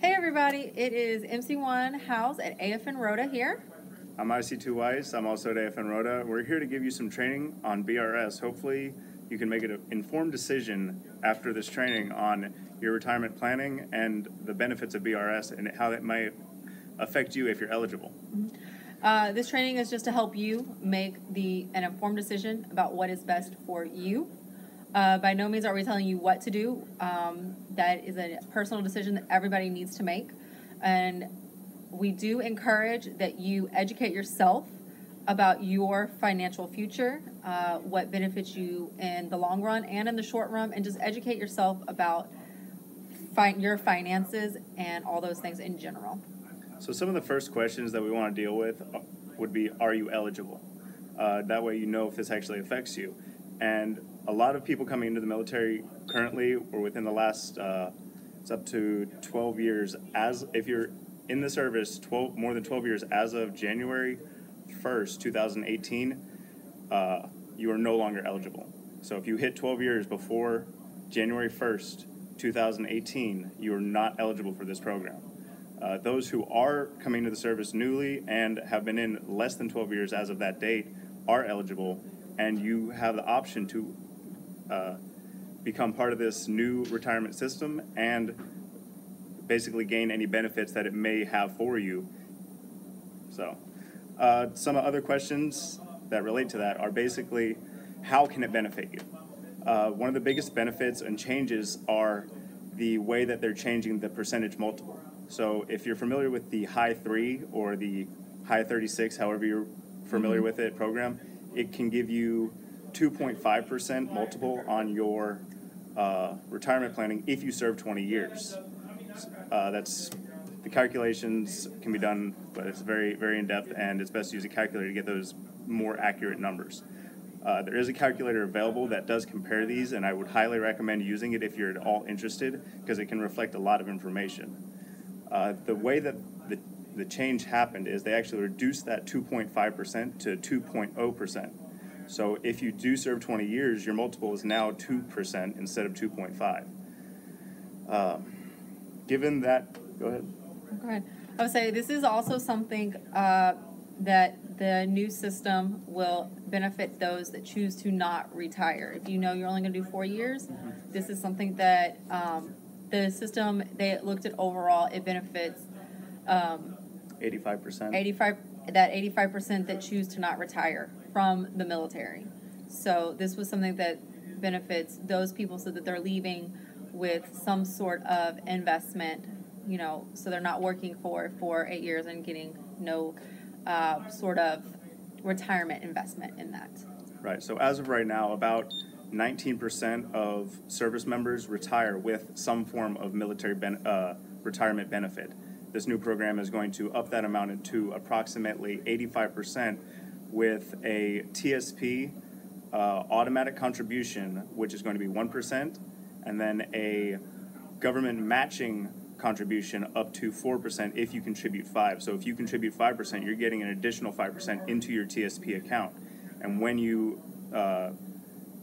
Hey everybody, it is MC1 House at AFN Rhoda here. I'm IC2 Weiss. I'm also at AFN Rhoda. We're here to give you some training on BRS. Hopefully you can make an informed decision after this training on your retirement planning and the benefits of BRS and how it might affect you if you're eligible. This training is just to help you make an informed decision about what is best for you. By no means are we telling you what to do. That is a personal decision that everybody needs to make. And we do encourage that you educate yourself about your financial future, what benefits you in the long run and in the short run, and just educate yourself about your finances and all those things in general. So some of the first questions that we want to deal with would be, are you eligible? That way you know if this actually affects you. And a lot of people coming into the military currently or within the last, it's up to 12 years, if you're in the service more than 12 years as of January 1st, 2018, you are no longer eligible. So if you hit 12 years before January 1st, 2018, you are not eligible for this program. Those who are coming to the service newly and have been in less than 12 years as of that date are eligible, and you have the option to become part of this new retirement system and basically gain any benefits that it may have for you. So some other questions that relate to that are basically, how can it benefit you? One of the biggest benefits and changes are the way that they're changing the percentage multiple. So if you're familiar with the high 3 or the high 36, however you're familiar with it program, it can give you 2.5% multiple on your retirement planning if you serve 20 years. The calculations can be done, but it's very, very in-depth, and it's best to use a calculator to get those more accurate numbers. There is a calculator available that does compare these, and I would highly recommend using it if you're at all interested, because it can reflect a lot of information. The way that the change happened is they actually reduced that 2.5% to 2.0%. So if you do serve 20 years, your multiple is now 2% instead of 2.5. Given that, go ahead. Go ahead. I would say this is also something that the new system will benefit those that choose to not retire. If you know you're only going to do 4 years, this is something that the system, they looked at overall, it benefits 85%. 85% that choose to not retire from the military. So this was something that benefits those people so that they're leaving with some sort of investment, so they're not working for 8 years and getting no sort of retirement investment in that. Right. So as of right now, about 19% of service members retire with some form of military retirement benefit. This new program is going to up that amount to approximately 85% with a TSP automatic contribution, which is going to be 1%, and then a government matching contribution up to 4% if you contribute 5%. So if you contribute 5%, you're getting an additional 5% into your TSP account. And when you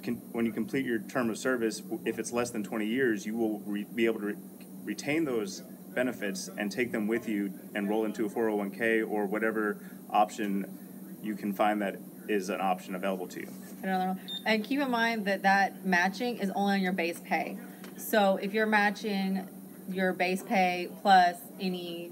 complete your term of service, if it's less than 20 years, you will be able to retain those benefits and take them with you and roll into a 401k or whatever option you can find that is an option available to you. And keep in mind that matching is only on your base pay. So if you're matching your base pay plus any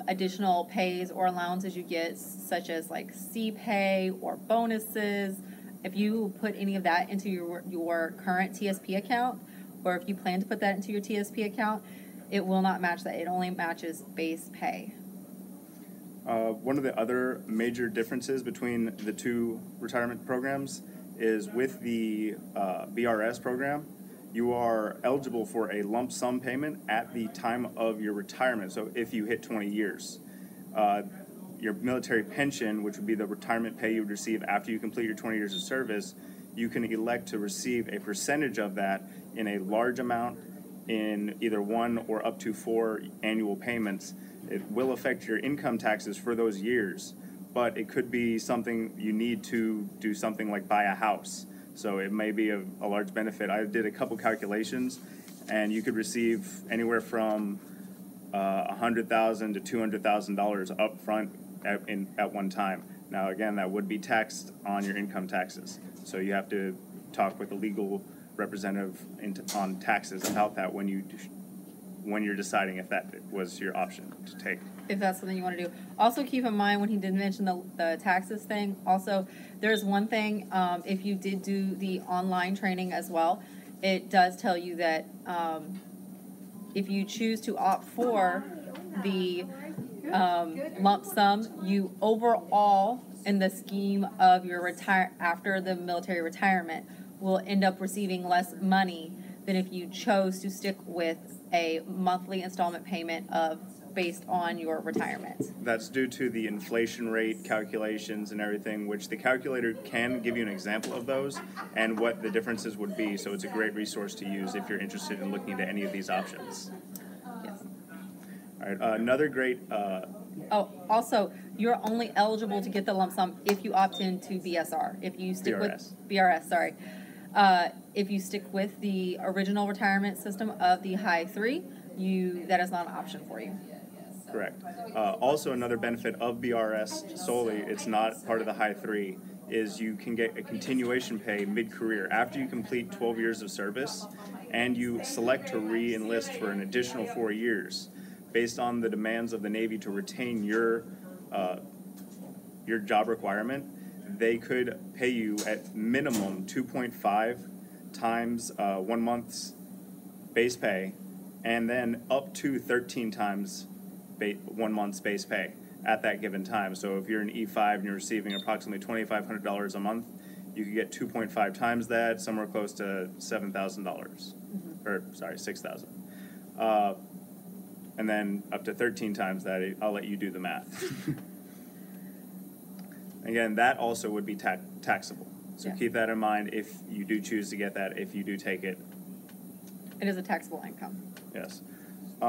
additional pays or allowances you get, such as like C-pay or bonuses, if you put any of that into your current TSP account, or if you plan to put that into your TSP account, it will not match that. It only matches base pay. One of the other major differences between the two retirement programs is with the BRS program, you are eligible for a lump sum payment at the time of your retirement. So if you hit 20 years, your military pension, which would be the retirement pay you would receive after you complete your 20 years of service, you can elect to receive a percentage of that in a large amount in either 1 or up to 4 annual payments. It will affect your income taxes for those years, but it could be something you need to do something like buy a house. So it may be a large benefit. I did a couple calculations, and you could receive anywhere from $100,000 to $200,000 up front at one time. Now, again, that would be taxed on your income taxes. So you have to talk with a legal representative on taxes about that when you're deciding if that was your option to take. If that's something you want to do. Also keep in mind when he did mention the taxes thing, also there's one thing, if you did do the online training as well, it does tell you that if you choose to opt for the lump sum, you overall in the scheme of your after the military retirement will end up receiving less money than if you chose to stick with a monthly installment payment based on your retirement. That's due to the inflation rate calculations and everything, which the calculator can give you an example of those and what the differences would be. So it's a great resource to use if you're interested in looking into any of these options. Yes. All right, another great... also, you're only eligible to get the lump sum if you opt into BSR. If you stick with BRS, sorry. If you stick with the original retirement system of the high 3, that is not an option for you. Correct. Also, another benefit of BRS solely, it's not part of the high 3, is you can get a continuation pay mid-career after you complete 12 years of service and you select to re-enlist for an additional 4 years. Based on the demands of the Navy to retain your job requirement, they could pay you at minimum 2.5 times 1 month's base pay, and then up to 13 times 1 month's base pay at that given time. So if you're an E5 and you're receiving approximately $2,500 a month, you could get 2.5 times that, somewhere close to $7,000, or sorry, $6,000. And then up to 13 times that, I'll let you do the math. Again, that also would be taxable. So keep that in mind if you do choose to get that, if you do take it. It is a taxable income. Yes. Do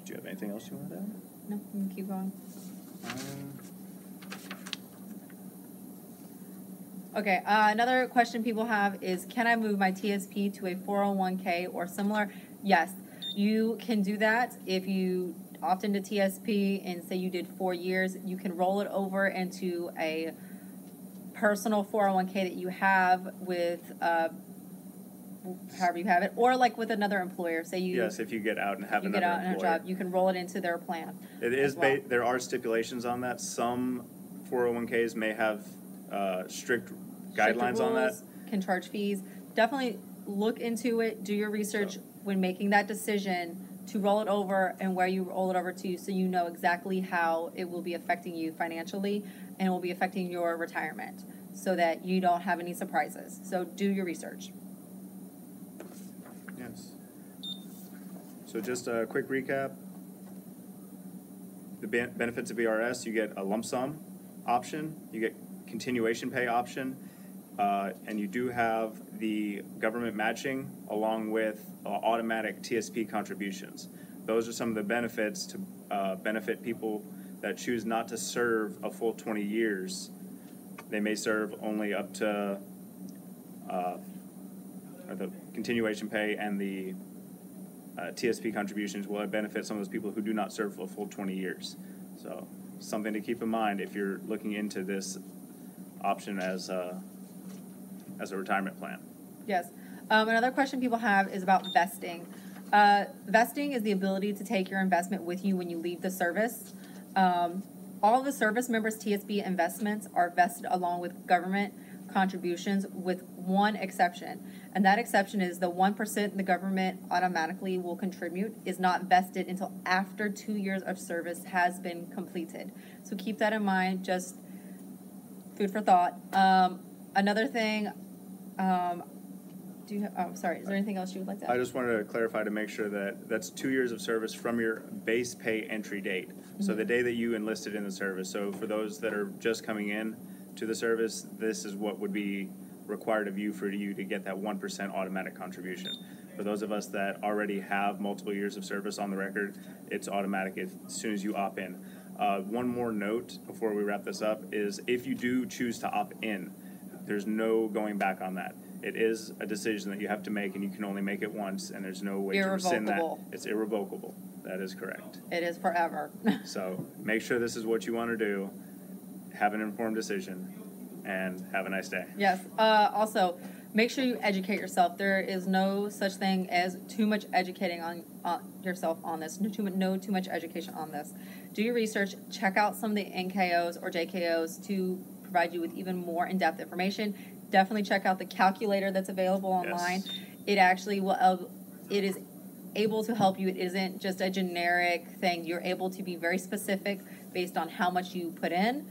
you have anything else you want to add? No, you can keep going. Okay, another question people have is, can I move my TSP to a 401k or similar? Yes, you can do that. If you opt into TSP and say you did 4 years, you can roll it over into a personal 401k that you have with however you have it, or like with another employer. Say you if you get out and have you another get out in a employer. job, you can roll it into their plan. It is there are stipulations on that. Some 401ks may have strict guidelines on that. Can charge fees. Definitely look into it. Do your research when making that decision to roll it over and where you roll it over to, so you know exactly how it will be affecting you financially and it will be affecting your retirement, so that you don't have any surprises. So do your research. Yes. So just a quick recap. The benefits of BRS: you get a lump sum option, you get continuation pay option, and you do have the government matching along with automatic TSP contributions. Those are some of the benefits to benefit people that choose not to serve a full 20 years. They may serve only up to the continuation pay, and the TSP contributions will benefit some of those people who do not serve a full 20 years. So something to keep in mind if you're looking into this option as a retirement plan. Yes. Another question people have is about vesting. Vesting is the ability to take your investment with you when you leave the service. All the service members' TSP investments are vested along with government contributions, with one exception. And that exception is the 1% the government automatically will contribute is not vested until after 2 years of service has been completed. So keep that in mind, just food for thought. Another thing, is there anything else you would like to add? I just wanted to clarify to make sure that that's 2 years of service from your base pay entry date. Mm-hmm. So the day that you enlisted in the service. So for those that are just coming in to the service, this is what would be required of you for you to get that 1% automatic contribution. For those of us that already have multiple years of service on the record, it's automatic as soon as you opt in. One more note before we wrap this up is if you do choose to opt in, there's no going back on that. It is a decision that you have to make, and you can only make it once, and there's no way to rescind that. It's irrevocable. That is correct. It is forever. So make sure this is what you want to do. Have an informed decision, and have a nice day. Yes. Also, make sure you educate yourself. There is no such thing as too much educating on yourself on this. No too much education on this. Do your research. Check out some of the NKOs or JKOs to provide you with even more in-depth information. Definitely check out the calculator that's available online. Yes. It actually will. It is able to help you. It isn't just a generic thing. You're able to be very specific based on how much you put in.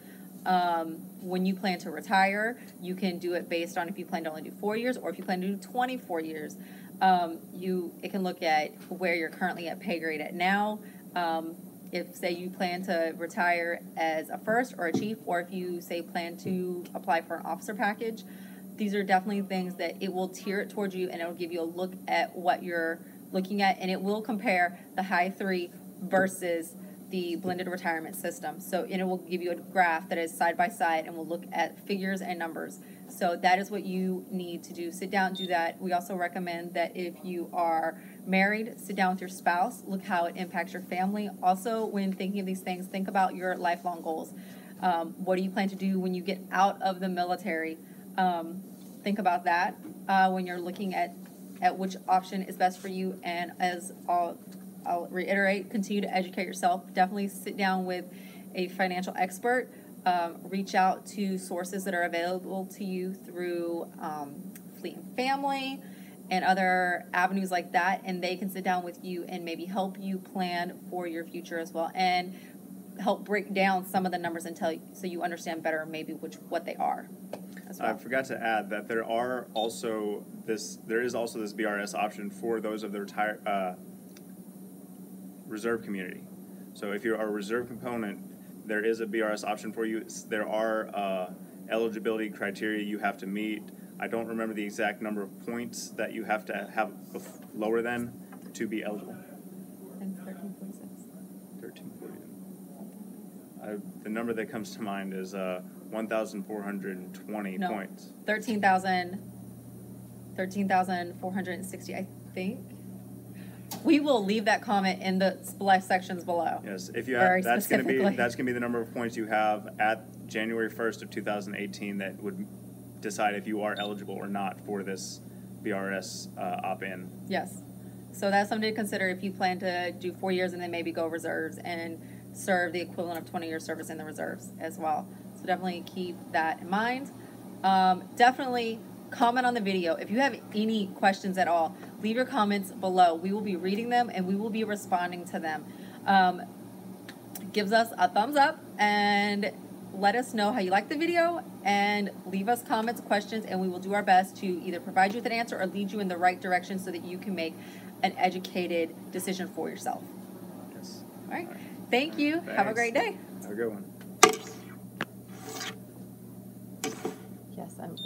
When you plan to retire, you can do it based on if you plan to only do 4 years or if you plan to do 24 years. It can look at where you're currently at pay grade at now. If, say, you plan to retire as a first or a chief, or if you, say, plan to apply for an officer package, these are definitely things that it will tier it towards you, and it will give you a look at what you're looking at, and it will compare the high 3 versus the blended retirement system. So it will give you a graph that is side by side and will look at figures and numbers. So that is what you need to do. Sit down and do that. We also recommend that if you are married, sit down with your spouse, look how it impacts your family. Also, when thinking of these things, think about your lifelong goals. What do you plan to do when you get out of the military? Think about that when you're looking at which option is best for you. And as I'll reiterate, continue to educate yourself. Definitely sit down with a financial expert. Reach out to sources that are available to you through Fleet and Family and other avenues like that, and they can sit down with you and maybe help you plan for your future as well, and help break down some of the numbers and tell you so you understand better maybe what they are as well. I forgot to add that there is also this BRS option for those of the reserve community. So if you're a reserve component, there is a BRS option for you. There are eligibility criteria you have to meet. I don't remember the exact number of points that you have to have lower than to be eligible. I think 1346. 1340. The number that comes to mind is 1,420 points. 13,460, I think. We will leave that comment in the life sections below. Yes, if you have, that's going to be the number of points you have at January 1st of 2018 that would decide if you are eligible or not for this BRS opt-in. Yes, so that's something to consider if you plan to do 4 years and then maybe go reserves and serve the equivalent of 20 years service in the reserves as well. So definitely keep that in mind. Definitely comment on the video. If you have any questions at all, leave your comments below. We will be reading them and we will be responding to them. Gives us a thumbs up and let us know how you like the video, and leave us comments, questions, and we will do our best to either provide you with an answer or lead you in the right direction so that you can make an educated decision for yourself. Yes. All right. Thank you. Thanks. Have a great day. Have a good one. Yes, I'm